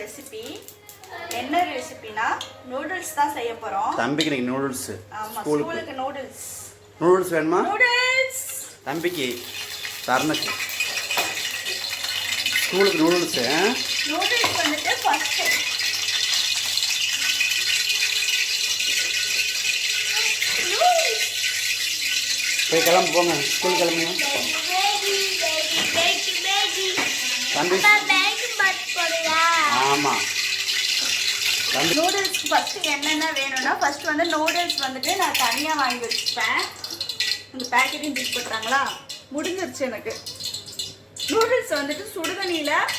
Recipe. என்ன ரெசிபினா noodles தான் செய்ய போறோம். தம்பிக்கு நீங்க நூடுல்ஸ். ஆமா, ஸ்கூலுக்கு நூடுல்ஸ். நூடுல்ஸ் வேணுமா? நூடுல்ஸ். தம்பிக்கு தரணுக்கு. ஸ்கூலுக்கு நூடுல்ஸ். நூடுல்ஸ் வந்துட்டு ஃபர்ஸ்ட் போய் கிளம்பு போங்க, ஸ்கூல் கிளம்புங்க. தம்பி ஆமா. நூடுல்ஸ் ஃபர்ஸ்ட் என்னென்ன வேணும்னா ஃபர்ஸ்ட் வந்து நூடுல்ஸ் வந்துட்டு நான் தனியாக வாங்கி வச்சுப்பேன். இந்த பேக்கெட்டையும் தூக்கி போட்டுறாங்களா, முடிஞ்சிருச்சு எனக்கு. நூடுல்ஸ் வந்துட்டு சுடுதண்ணியில்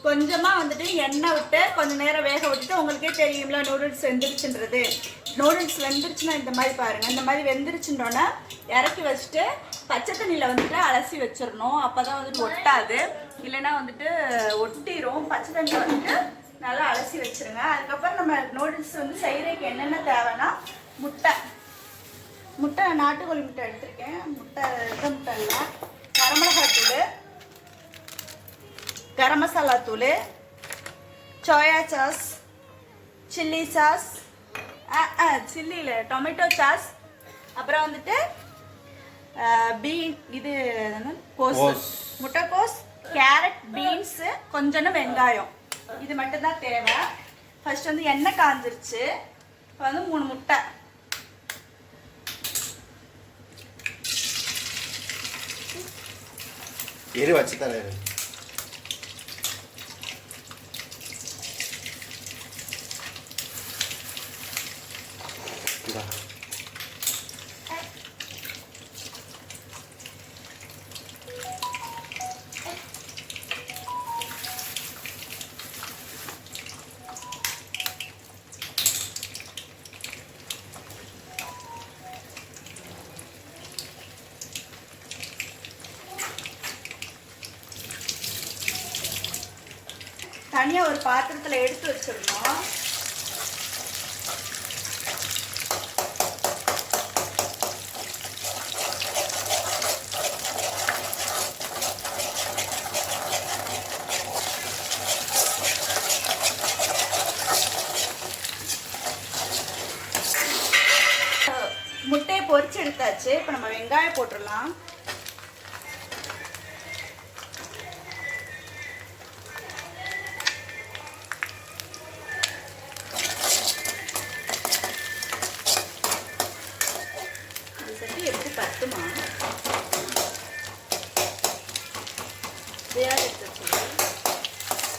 கொஞ்சமாக வந்துட்டு எண்ணெய் விட்டு கொஞ்சம் நேரம் வேக விட்டுட்டு, உங்களுக்கே தெரியும்ல நூடுல்ஸ் வெந்துருச்சுன்றது. நூடுல்ஸ் வெந்துருச்சுன்னா இந்த மாதிரி பாருங்கள், இந்த மாதிரி வெந்துருச்சுன்றோன்னா இறக்கி வச்சுட்டு பச்சை தண்ணியில் வந்துட்டு அலசி வச்சிடணும். அப்போ தான் வந்துட்டு ஒட்டாது, இல்லைன்னா வந்துட்டு ஒட்டிடும். பச்சை தண்ணியில் வந்துட்டு நல்லா அலசி வச்சுருங்க. அதுக்கப்புறம் நம்ம நூடுல்ஸ் வந்து செய்கிறதுக்கு என்னென்ன தேவைன்னா முட்டை நாட்டுக்கோழி முட்டை எடுத்திருக்கேன். முட்டை இல்லை, வரமிளகாத்தூள், கரம் மசாலா தூள், soya sauce, chilli sauce, chilli இல்லை டொமேட்டோ சாஸ், அப்புறம் வந்துட்டு கோஸ், முட்டைக்கோஸ், கேரட், பீன்ஸு, கொஞ்சம் வெங்காயம், இது மட்டும்தான் தேவை. ஃபர்ஸ்ட் வந்து எண்ணெய் காஞ்சிருச்சு. இப்போ வந்து 3 முட்டை. வச்சு தரேன். தனியாக ஒரு பாத்திரத்தில் எடுத்து வச்சிடணும். முட்டையை பொரிச்சு எடுத்தாச்சு. இப்போ நம்ம வெங்காயம் போட்டுடலாம். எப்படி பத்துமா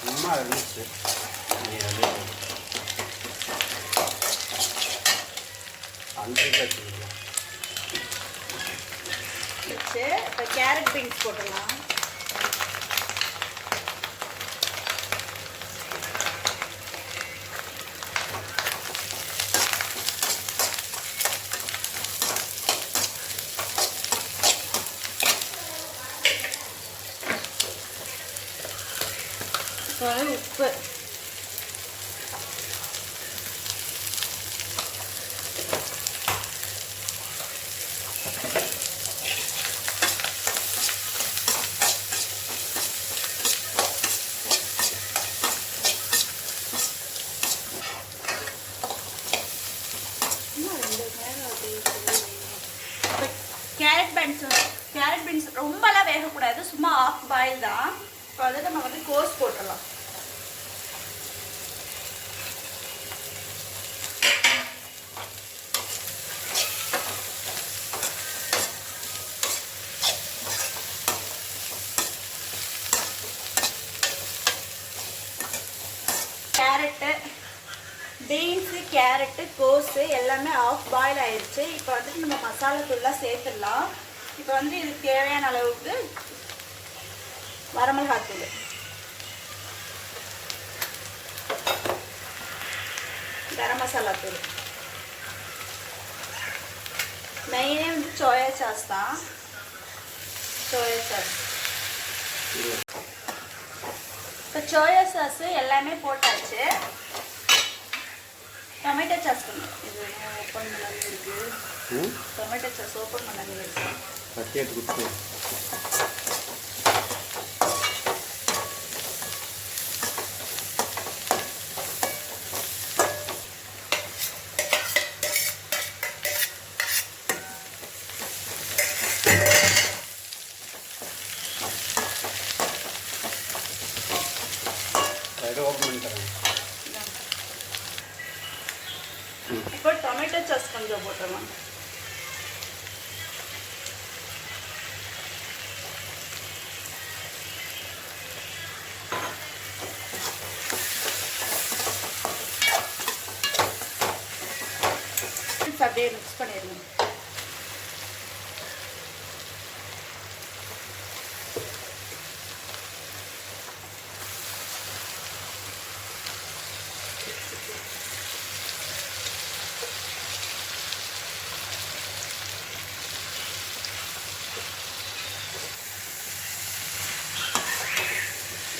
சும்மா இருந்துச்சு. இப்போ கேரட் பீன்ஸ் போட்டுடலாம். உப்பு, கேரட் பீன்ஸ் ரொம்பலாம் வேகக்கூடாது, சும்மா ஆஃப் பாயில் தான். இப்போ வந்து நம்ம வந்து கோஸ் போட்டுடலாம். கேரட்டு, பீன்ஸு, கேரட்டு, கோஸு எல்லாமே ஆஃப் பாயில் ஆயிடுச்சு. இப்போ வந்துட்டு நம்ம மசாலா தூள்லாம் சேர்த்துடலாம். இப்போ வந்து இதுக்கு தேவையான அளவுக்கு வரமிளகாத்தூள், கரம் மசாலா தூள், மெயினே வந்து சோயா சாஸ் தான். சோயா சாஸ், இப்போ சோயா சாஸ் எல்லாமே போட்டாச்சு. டொமேட்டோ சாஸ் இது ஓப்பன் பண்ணாமல் இருக்குது. டொமேட்டோ சாஸ் ஓப்பன் பண்ணாமல் இருக்குது. டொமேட்டோ சாஸ் கொஞ்சம் போட்டுடலாம். அப்படியே மிக்ஸ் பண்ணிடணும்.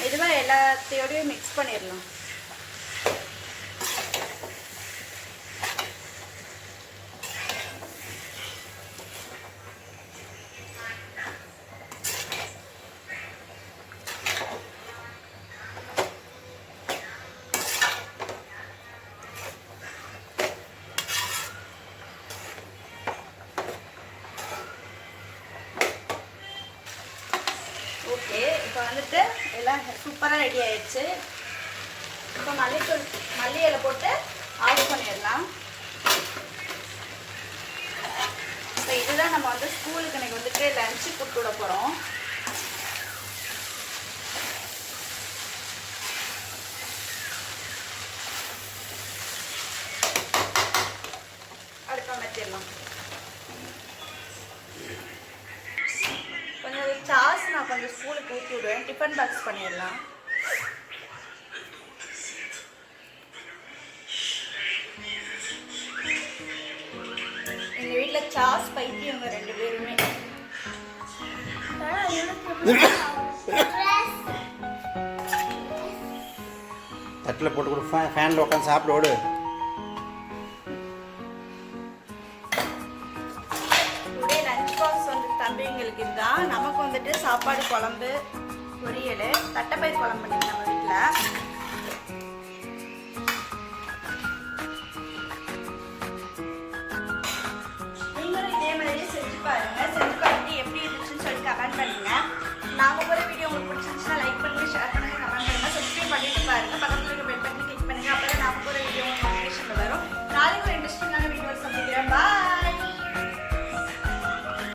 இதுவாக எல்லாத்தையோடையும் மிக்ஸ் பண்ணிடலாம். ஓகே, இப்போ வந்துட்டு எல்லாம் சூப்பராக ரெடி ஆயிடுச்சு. இப்போ மல்லி இலை போட்டு ஆஃப் பண்ணிடலாம். இப்போ இதுதான் நம்ம வந்து ஸ்கூலுக்கு இன்னைக்கு வந்துட்டு லஞ்சு கொடுத்து விட போகிறோம். அடுப்பை மாற்றிடலாம். கொஞ்சம் சாஸ் நான் கொஞ்சம் ஸ்கூலுக்கு ஊற்றி விடுவேன். டிஃபன் பாக்ஸ் பண்ணிடலாம். எங்கள் வீட்டில் சாஸ் பைத்தியவங்க 2 பேருமே. தட்டில் போட்டு கொடு, ஃபேனில் உட்காந்து சாப்பிட. தம்பிங்களுக்கு இதுதான். நமக்கு வந்துட்டு சாப்பாடு, குழம்பு, பொரியல், தட்டைப்பயிர் குழம்பு நம்ம வீட்டில்.